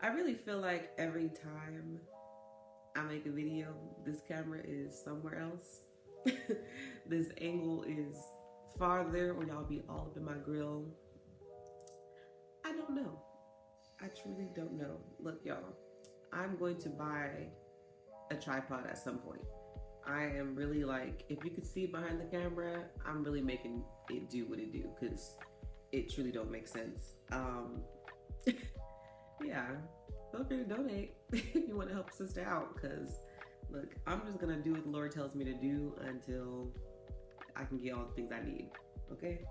I really feel like every time I make a video, this camera is somewhere else. This angle is farther, or y'all be all up in my grill. I don't know. I truly don't know. Look, y'all, I'm going to buy a tripod at some point. I am really like, if you could see behind the camera, I'm really making it do what it do because it truly don't make sense. Yeah, feel free to donate if you want to help a sister out because look, I'm just gonna do what the Lord tells me to do until I can get all the things I need. Okay?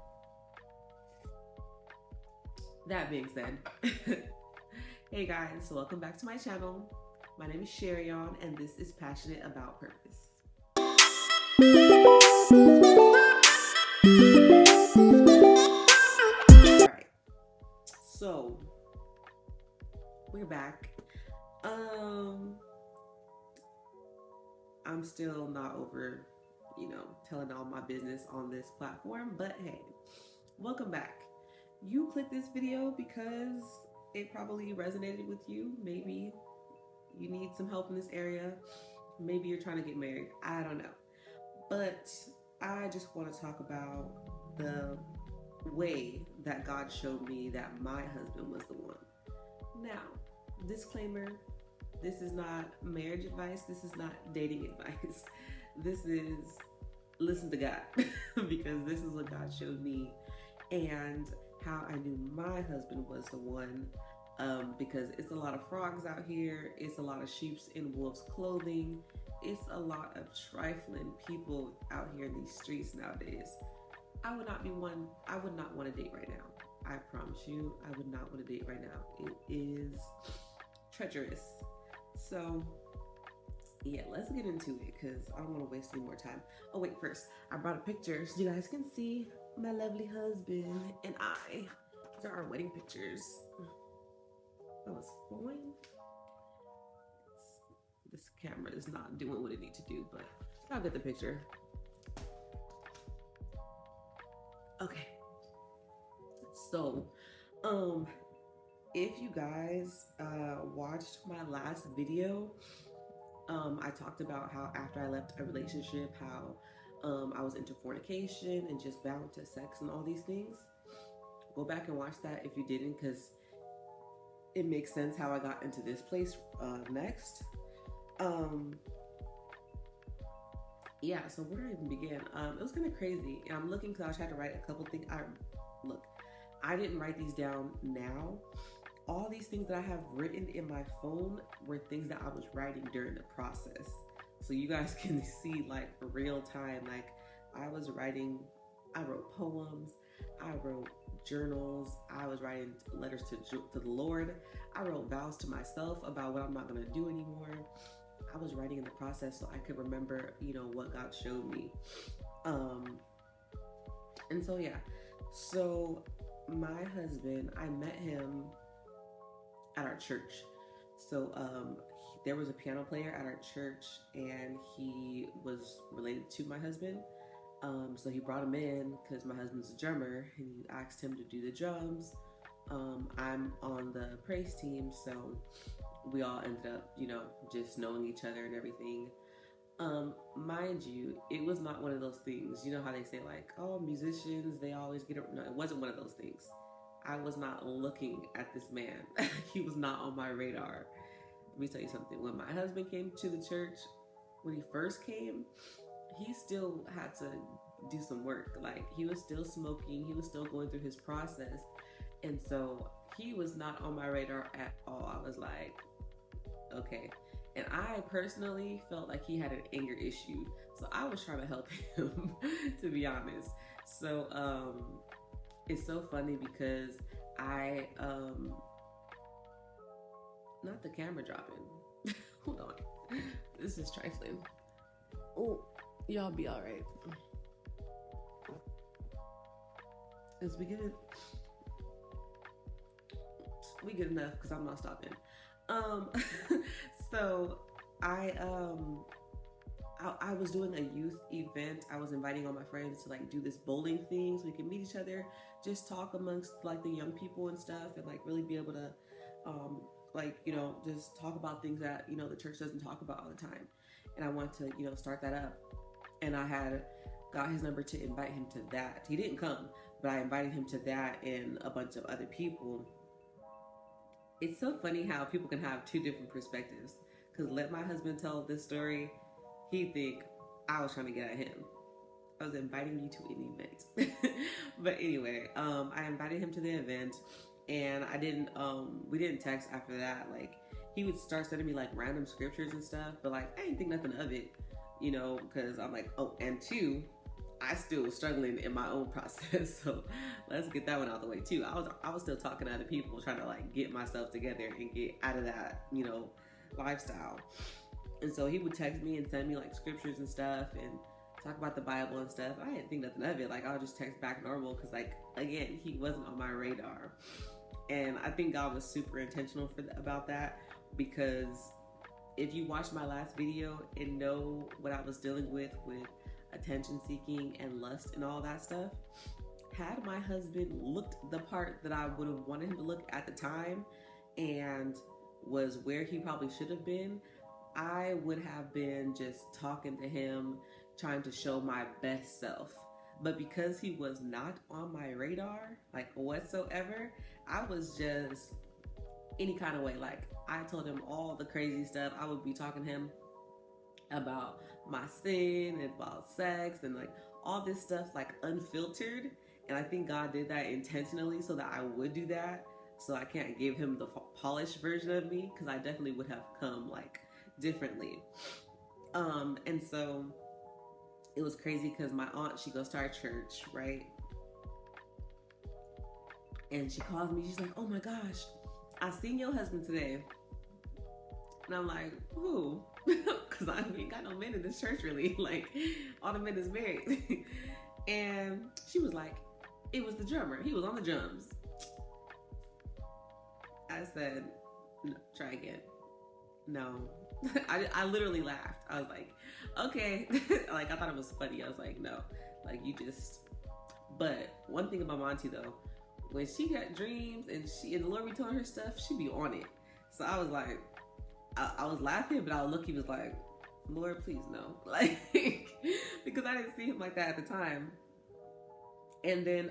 That being said, hey guys, welcome back to my channel. My name is Sherion and this is Passionate About Purpose. Alright, so we're back. I'm still not over, telling all my business on this platform, but hey, welcome back. You clicked this video because it probably resonated with you. Maybe you need some help in this area. Maybe you're trying to get married. I don't know. But I just want to talk about the way that God showed me that my husband was the one. Now, disclaimer, this is not marriage advice. This is not dating advice. This is listen to God because this is what God showed me and how I knew my husband was the one. Because it's a lot of frogs out here. It's a lot of sheep's in wolf's clothing. It's a lot of trifling people out here in these streets nowadays. I would not want to date right now. I promise you, I would not want to date right now. It is treacherous. So yeah, let's get into it because I don't want to waste any more time. Oh wait, first, I brought a picture so you guys can see my lovely husband and I. These are our wedding pictures. That was fine. This camera is not doing what it needs to do, but I'll get the picture. Okay. So, if you guys watched my last video, I talked about how after I left a relationship, how I was into fornication and just bound to sex and all these things. Go back and watch that if you didn't, because it makes sense how I got into this place next. Yeah, so where do I even begin? It was kind of crazy. And I'm looking because I tried to write a couple things. I didn't write these down now. All these things that I have written in my phone were things that I was writing during the process. So you guys can see like real time, like I wrote poems, I wrote journals, I was writing letters to the Lord, I wrote vows to myself about what I'm not gonna do anymore. I was writing in the process so I could remember, what God showed me. And so yeah, so my husband, I met him at our church. So there was a piano player at our church and he was related to my husband. So he brought him in because my husband's a drummer and he asked him to do the drums. I'm on the praise team, so we all ended up, just knowing each other and everything. Mind you, it was not one of those things, you know how they say like, oh, musicians, they always get it. No, it wasn't one of those things. I was not looking at this man. He was not on my radar. Let me tell you something. When my husband came to the church, when he first came, he still had to do some work. Like he was still smoking, he was still going through his process. And so he was not on my radar at all. I was like, okay. And I personally felt like he had an anger issue. So I was trying to help him, to be honest. So it's so funny because not the camera dropping. Hold on. This is trifling. Oh, y'all be all right. As we good enough because I'm not stopping. So I was doing a youth event. I was inviting all my friends to like do this bowling thing so we can meet each other, just talk amongst like the young people and stuff, and like really be able to like, you know, just talk about things that, you know, the church doesn't talk about all the time. And I wanted to, you know, start that up. And I had got his number to invite him to that. He didn't come, but I invited him to that and a bunch of other people. It's so funny how people can have two different perspectives. Because let my husband tell this story, he'd think I was trying to get at him. I was inviting you to an event. But anyway, I invited him to the event, and we didn't text after that. Like, he would start sending me like random scriptures and stuff, but like I didn't think nothing of it, you know, because I'm like, oh, and two, I still was struggling in my own process. So let's get that one out of the way too. I was still talking to other people, trying to like get myself together and get out of that, you know, lifestyle. And so he would text me and send me like scriptures and stuff and talk about the Bible and stuff. I didn't think nothing of it. Like, I'll just text back normal because, like, again, he wasn't on my radar. And I think God was super intentional about that, because if you watched my last video and know what I was dealing with attention seeking and lust and all that stuff, had my husband looked the part that I would have wanted him to look at the time and was where he probably should have been, I would have been just talking to him, trying to show my best self. But because he was not on my radar, like whatsoever, I was just any kind of way. Like, I told him all the crazy stuff. I would be talking to him about my sin and about sex and like all this stuff, like unfiltered. And I think God did that intentionally so that I would do that. So I can't give him the polished version of me, because I definitely would have come like differently. And so it was crazy because my aunt, she goes to our church, right? And she calls me, she's like, oh my gosh, I seen your husband today. And I'm like, who? Because I ain't got no men in this church really. Like, all the men is married. And she was like, it was the drummer. He was on the drums. I said, no, try again. No. I literally laughed. I was like, okay. Like, I thought it was funny. I was like, no, like, you just. But one thing about Monty though, when she got dreams and the Lord be telling her stuff, she be on it. So I was like, I was laughing, but I would look, he was like, Lord, please no. Like, because I didn't see him like that at the time. And then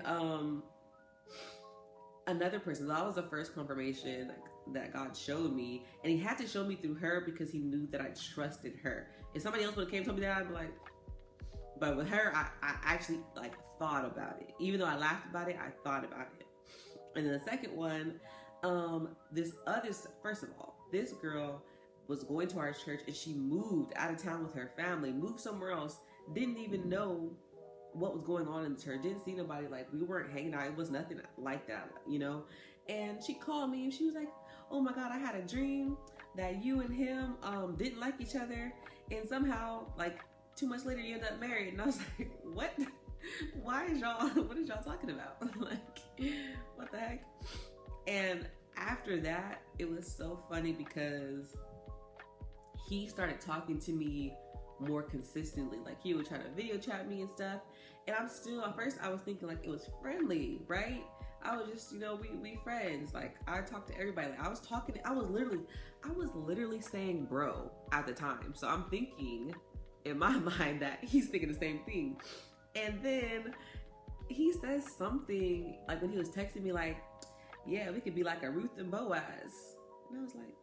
another person, that was the first confirmation that God showed me, and he had to show me through her because he knew that I trusted her. If somebody else would have came and told me that, I'd be like, but with her, I actually like thought about it. Even though I laughed about it, I thought about it. And then the second one, first of all, this girl was going to our church and she moved out of town with her family, moved somewhere else, didn't even know what was going on in the church, didn't see nobody, like we weren't hanging out, it was nothing like that, you know. And she called me and she was like, oh my God, I had a dream that you and him didn't like each other, and somehow like 2 months later you end up married. And I was like, what? What is y'all talking about? Like, what the heck? And after that, it was so funny because he started talking to me more consistently. Like, he would try to video chat me and stuff. And I'm still, at first I was thinking like it was friendly, right? I was just, you know, we friends. Like, I talked to everybody. Like, I was literally saying bro at the time. So I'm thinking in my mind that he's thinking the same thing. And then he says something like, when he was texting me, like, yeah, we could be like a Ruth and Boaz. And I was like,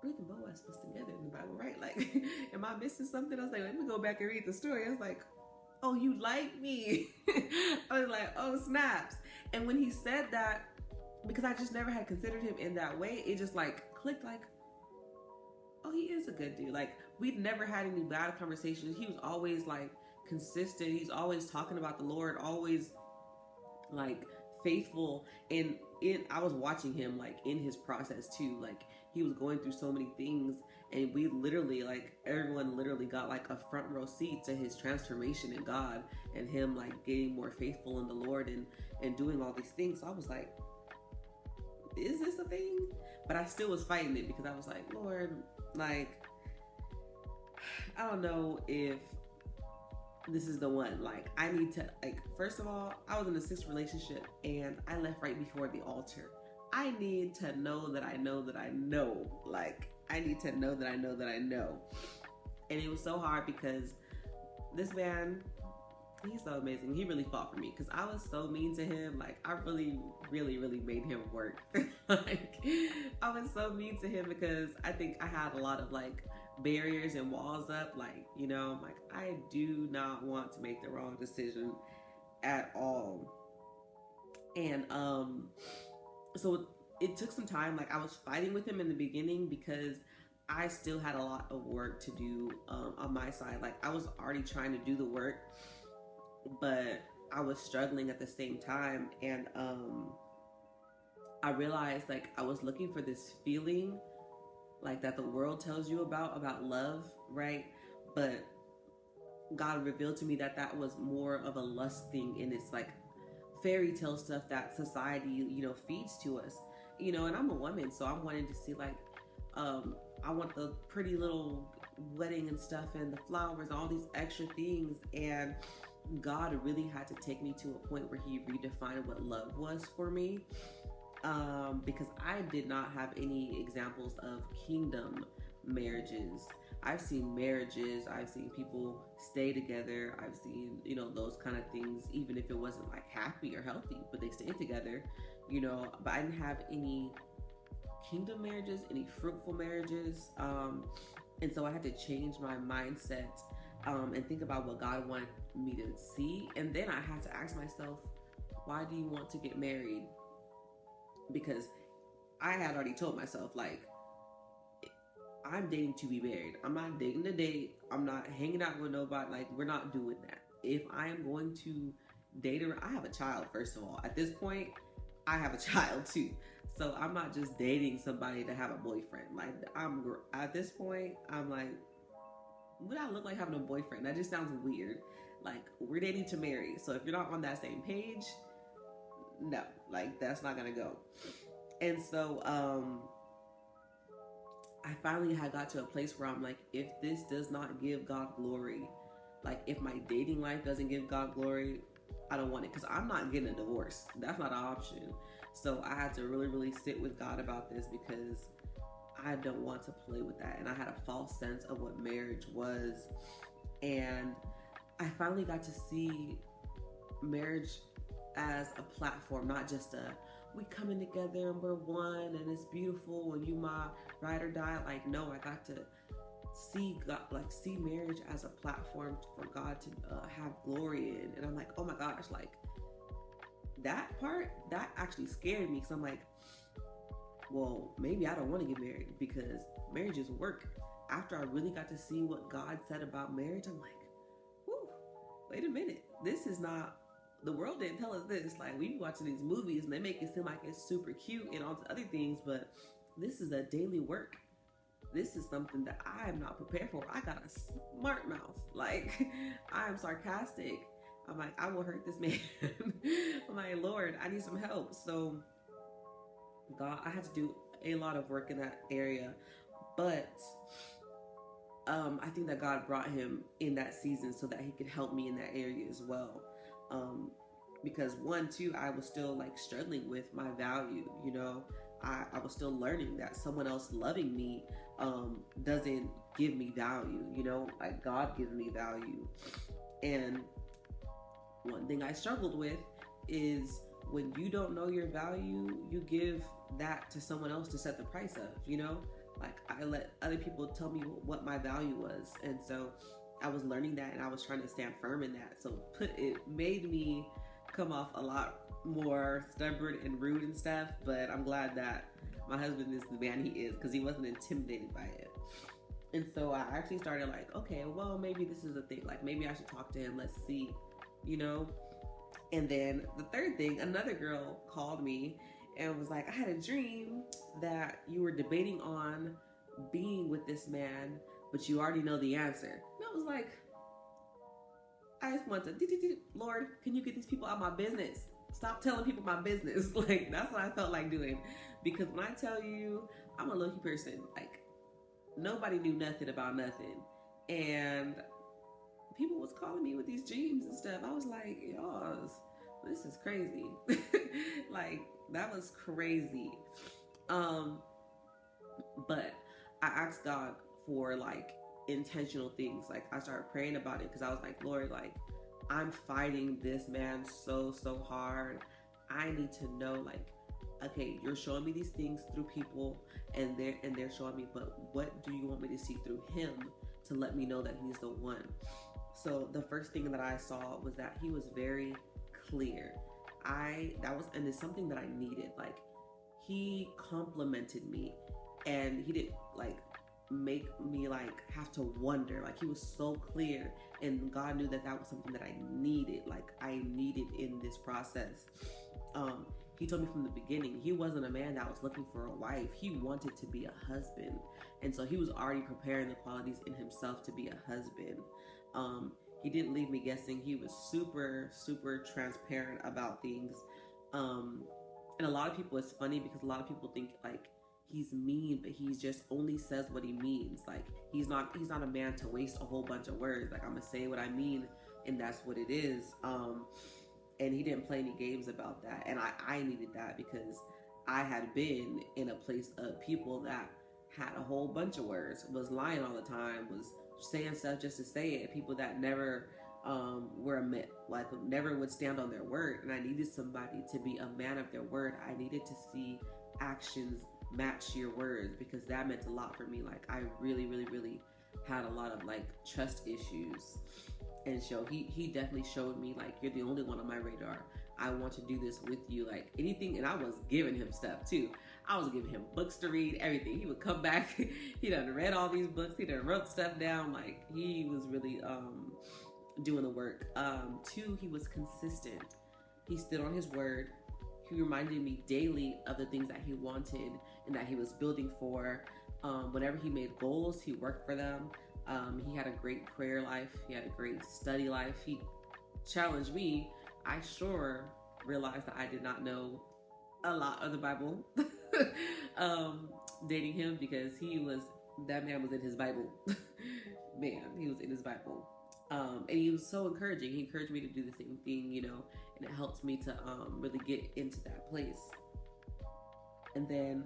Ruth and Boaz was together in the Bible, right? Like, am I missing something? I was like, let me go back and read the story. I was like, oh, you like me? I was like, oh, snaps. And when he said that, because I just never had considered him in that way, it just like clicked, like, oh, he is a good dude. Like, we'd never had any bad conversations. He was always like consistent. He's always talking about the Lord, always like faithful. And I was watching him like in his process too. Like, he was going through so many things, and we literally, like, everyone literally got like a front row seat to his transformation in God and him like getting more faithful in the Lord and doing all these things. So I was like, is this a thing? But I still was fighting it because I was like, Lord, like, I don't know if this is the one. Like, I need to, like, first of all, I was in a 6th relationship and I left right before the altar. I need to know that I know that I know. Like, I need to know that I know that I know. And it was so hard because this man, he's so amazing. He really fought for me because I was so mean to him. Like, I really, really, really made him work. Like, I was so mean to him because I think I had a lot of like barriers and walls up. Like, you know, like, I do not want to make the wrong decision at all. And so it took some time. Like, I was fighting with him in the beginning because I still had a lot of work to do on my side. Like, I was already trying to do the work, but I was struggling at the same time. And I realized, like, I was looking for this feeling like that the world tells you about love, right? But God revealed to me that that was more of a lust thing, and it's like fairy tale stuff that society, you know, feeds to us, you know. And I'm a woman, so I'm wanting to see, like, I want the pretty little wedding and stuff and the flowers, all these extra things. And God really had to take me to a point where he redefined what love was for me, because I did not have any examples of kingdom marriages. I've seen marriages, I've seen people stay together, I've seen, you know, those kind of things, even if it wasn't like happy or healthy, but they stayed together, you know. But I didn't have any kingdom marriages, any fruitful marriages. And so I had to change my mindset and think about what God wanted me to see. And then I had to ask myself, why do you want to get married? Because I had already told myself, like, I'm dating to be married. I'm not dating to date. I'm not hanging out with nobody. Like, we're not doing that. If I am going to date her, I have a child, first of all. At this point, I have a child too. So I'm not just dating somebody to have a boyfriend. Like, at this point, I'm like, what do I look like having a boyfriend? That just sounds weird. Like, we're dating to marry. So if you're not on that same page, no, like, that's not gonna go. And so I finally had got to a place where I'm like, if this does not give God glory, like, if my dating life doesn't give God glory, I don't want it, because I'm not getting a divorce. That's not an option. So I had to really, really sit with God about this, because I don't want to play with that. And I had a false sense of what marriage was. And I finally got to see marriage as a platform, not just we coming together and we're one and it's beautiful and you my ride or die. Like, no, I got to see God, like, see marriage as a platform for God to have glory in. And I'm like, oh my gosh, like, that part, that actually scared me, because I'm like, well, maybe I don't want to get married, because marriage is work. After I really got to see what God said about marriage, I'm like, whoo, wait a minute, this is not, the world didn't tell us this. Like, we be watching these movies and they make it seem like it's super cute and all the other things, but this is a daily work. This is something that I am not prepared for. I got a smart mouth. Like, I am sarcastic. I'm like, I will hurt this man. I'm like, Lord, I need some help. So God, I had to do a lot of work in that area. But I think that God brought him in that season so that he could help me in that area as well. Because I was still, like, struggling with my value, you know. I was still learning that someone else loving me doesn't give me value, you know, like, God gives me value. And one thing I struggled with is, when you don't know your value, you give that to someone else to set the price of, you know. Like, I let other people tell me what my value was. And so I was learning that, and I was trying to stand firm in that. So it made me come off a lot more stubborn and rude and stuff, but I'm glad that my husband is the man he is, because he wasn't intimidated by it. And so I actually started, like, okay, well, maybe this is a thing. Like, maybe I should talk to him. Let's see, you know. And then the third thing, another girl called me and was like, I had a dream that you were debating on being with this man, but you already know the answer. And I was like, I just want to, Lord, can you get these people out of my business? Stop telling people my business. Like, that's what I felt like doing. Because when I tell you, I'm a low-key person. Like, nobody knew nothing about nothing. And people was calling me with these dreams and stuff. I was like, y'all, this is crazy. Like, That was crazy. Um, but I asked God for like intentional things. Like I started praying about it because I was like, Lord, like I'm fighting this man so hard. I need to know, like, okay, you're showing me these things through people, and they're showing me, but what do you want me to see through him to let me know that he's the one? So the first thing that I saw was that he was very clear. And it's something that I needed. Like he complimented me, and he didn't like make me like have to wonder. Like he was so clear, and God knew that that was something that I needed. Like I needed in this process. He told me from the beginning he wasn't a man that was looking for a wife. He wanted to be a husband, and so he was already preparing the qualities in himself to be a husband. He didn't leave me guessing. He was super transparent about things. And a lot of people, it's funny because a lot of people think like he's mean, but he just only says what he means. Like he's not a man to waste a whole bunch of words. Like I'm gonna say what I mean, and that's what it is. And he didn't play any games about that, and I needed that because I had been in a place of people that had a whole bunch of words, was lying all the time, was saying stuff just to say it, people that never like never would stand on their word. And I needed somebody to be a man of their word. I needed to see actions match your words, because that meant a lot for me. Like I really had a lot of like trust issues, and so he definitely showed me like, you're the only one on my radar. I want to do this with you, like anything. And I was giving him stuff too. I was giving him books to read, everything. He would come back, he done read all these books, he done wrote stuff down. Like he was really doing the work. Two, he was consistent. He stood on his word. He reminded me daily of the things that he wanted and that he was building for. Whenever he made goals, he worked for them. He had a great prayer life. He had a great study life. He challenged me. I sure realized that I did not know a lot of the Bible dating him, because that man was in his Bible. Man, he was in his Bible. And he was so encouraging. He encouraged me to do the same thing, you know, and it helped me to really get into that place. And then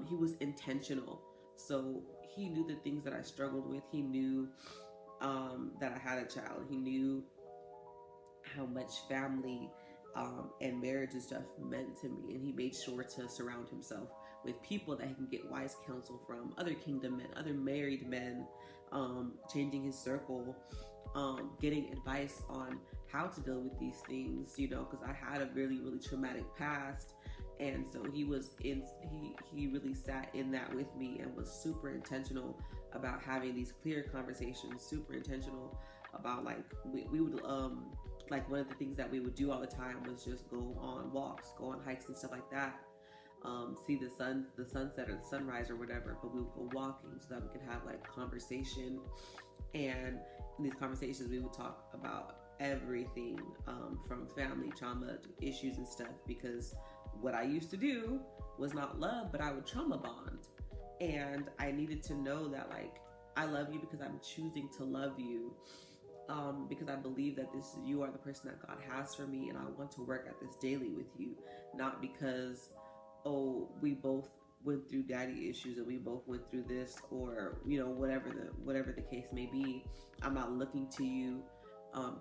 he was intentional. So he knew the things that I struggled with. He knew that I had a child. He knew how much family and marriage and stuff meant to me. And he made sure to surround himself with people that he can get wise counsel from, other kingdom men, other married men, changing his circle, getting advice on how to deal with these things, you know, because I had a really traumatic past. And so he really sat in that with me and was super intentional about having these clear conversations, super intentional about like, we would, like one of the things that we would do all the time was just go on walks, go on hikes and stuff like that. See the sunset or the sunrise or whatever, but we would go walking so that we could have like conversation. And in these conversations, we would talk about everything, from family trauma to issues and stuff, because what I used to do was not love, but I would trauma bond. And I needed to know that like, I love you because I'm choosing to love you, because I believe that you are the person that God has for me, and I want to work at this daily with you, not because, oh, we both went through daddy issues and we both went through this, or, you know, whatever the case may be. I'm not looking to you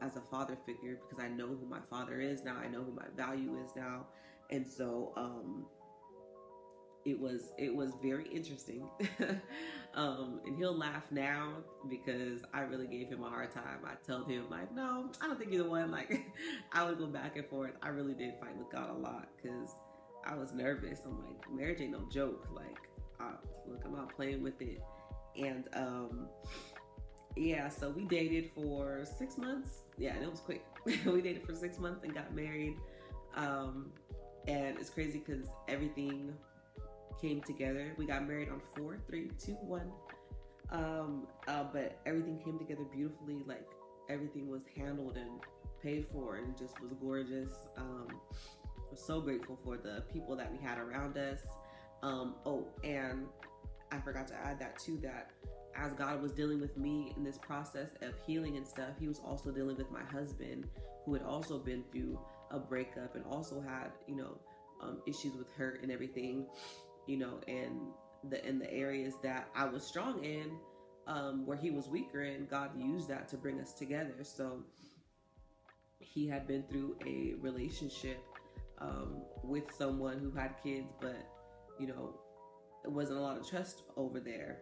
as a father figure, because I know who my father is now. I know who my value is now. And so it was very interesting. And he'll laugh now because I really gave him a hard time. I told him like, no, I don't think you're the one. Like I would go back and forth. I really did fight with God a lot because I was nervous. I'm like, marriage ain't no joke. Like, look, I'm not playing with it. And yeah, so we dated for 6 months. Yeah, and it was quick. We dated for 6 months and got married. And it's crazy because everything came together. We got married on 4, 3, 2, 1. But everything came together beautifully. Like everything was handled and paid for, and just was gorgeous. I'm so grateful for the people that we had around us. Oh, and I forgot to add that too, that as God was dealing with me in this process of healing and stuff, he was also dealing with my husband, who had also been through a breakup and also had, you know, issues with her and everything, and in the areas that I was strong in, where he was weaker in, God used that to bring us together. So he had been through a relationship with someone who had kids, but it wasn't a lot of trust over there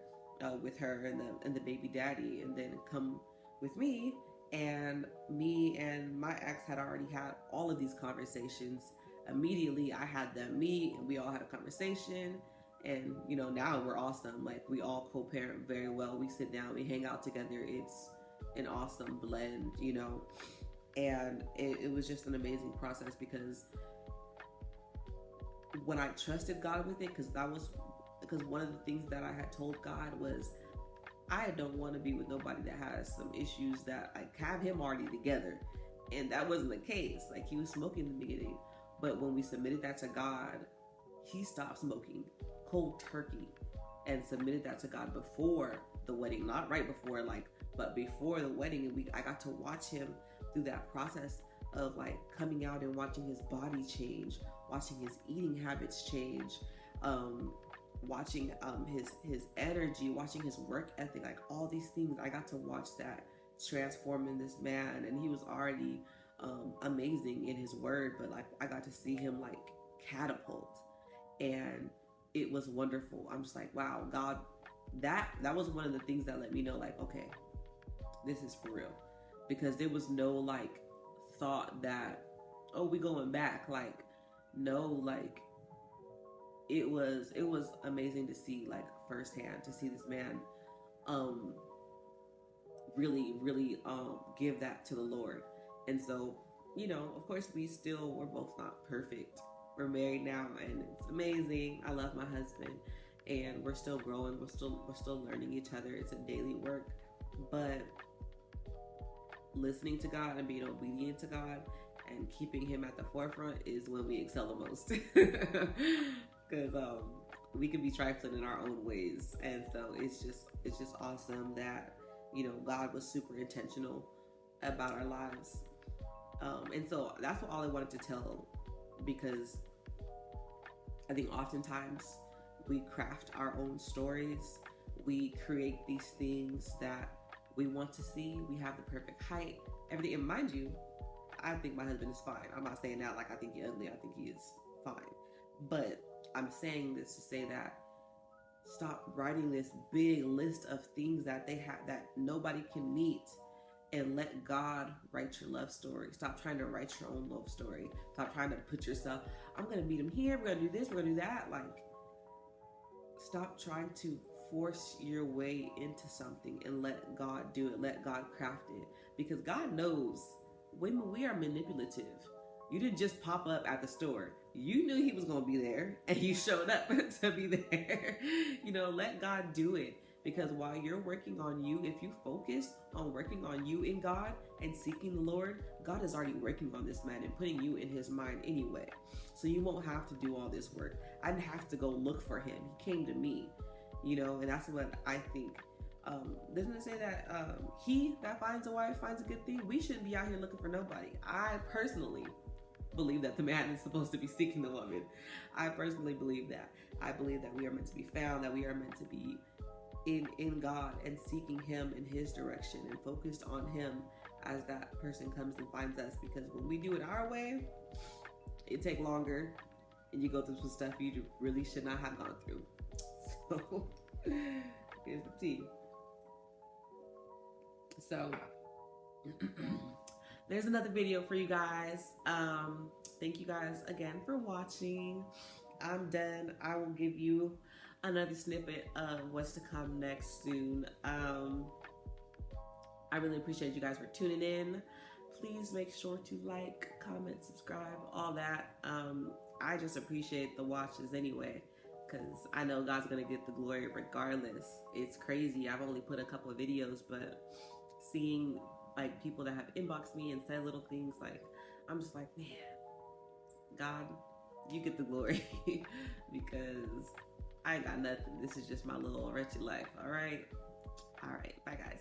with her and the baby daddy, and then come with me. And me and my ex had already had all of these conversations. Immediately I had them meet and we all had a conversation, and now we're awesome. Like, we all co-parent very well. We sit down, we hang out together. It's an awesome blend, and it was just an amazing process, because when I trusted God with it, because one of the things that I had told God was, I don't want to be with nobody that has some issues that I have him already together. And that wasn't the case. Like, he was smoking in the beginning, but when we submitted that to God, he stopped smoking cold turkey, and submitted that to God before the wedding, not right before, but before the wedding. And I got to watch him through that process of coming out and watching his body change, watching his eating habits change, watching his energy, watching his work ethic, all these things. I got to watch that transform in this man, and he was already amazing in his word, but I got to see him catapult, and it was wonderful. I'm just wow, God, that was one of the things that let me know, okay, this is for real, because there was no thought that, oh, we going back. No, it was amazing to see firsthand, to see this man really give that to the Lord. And so, of course, we're both not perfect. We're married now, and it's amazing. I love my husband, and we're still growing. We're still learning each other. It's a daily work, but listening to God and being obedient to God and keeping him at the forefront is when we excel the most. Because we can be trifling in our own ways, and so it's just awesome that God was super intentional about our lives, and so that's all I wanted to tell, because I think oftentimes we craft our own stories. We create these things that we want to see. We have the perfect height, everything. And mind you, I think my husband is fine. I'm not saying that I think he's ugly. I think he is fine. But I'm saying this to say that stop writing this big list of things that they have that nobody can meet, and let God write your love story. Stop trying to write your own love story. Stop trying to put yourself, I'm going to meet him here, we're going to do this, we're going to do that. Stop trying to force your way into something, and let God do it. Let God craft it, because God knows when we are manipulative. You didn't just pop up at the store. You knew he was going to be there, and you showed up to be there. Let God do it. Because while you're working on you, if you focus on working on you in God and seeking the Lord, God is already working on this man and putting you in his mind anyway. So you won't have to do all this work. I didn't have to go look for him. He came to me, and that's what I think. Doesn't it say that he that finds a wife finds a good thing? We shouldn't be out here looking for nobody. I personally believe that the man is supposed to be seeking the woman. I personally believe that. I believe that we are meant to be found, that we are meant to be in God and seeking him in his direction and focused on him as that person comes and finds us. Because when we do it our way, it takes longer, and you go through some stuff you really should not have gone through. So here's the tea. So there's another video for you guys. Thank you guys again for watching. I'm done. I will give you another snippet of what's to come next soon. I really appreciate you guys for tuning in. Please make sure to like, comment, subscribe, all that. I just appreciate the watches anyway, because I know God's gonna get the glory regardless. It's crazy. I've only put a couple of videos, but seeing people that have inboxed me and said little things, I'm just man, God, you get the glory. Because I ain't got nothing. This is just my little wretched life. All right. Bye, guys.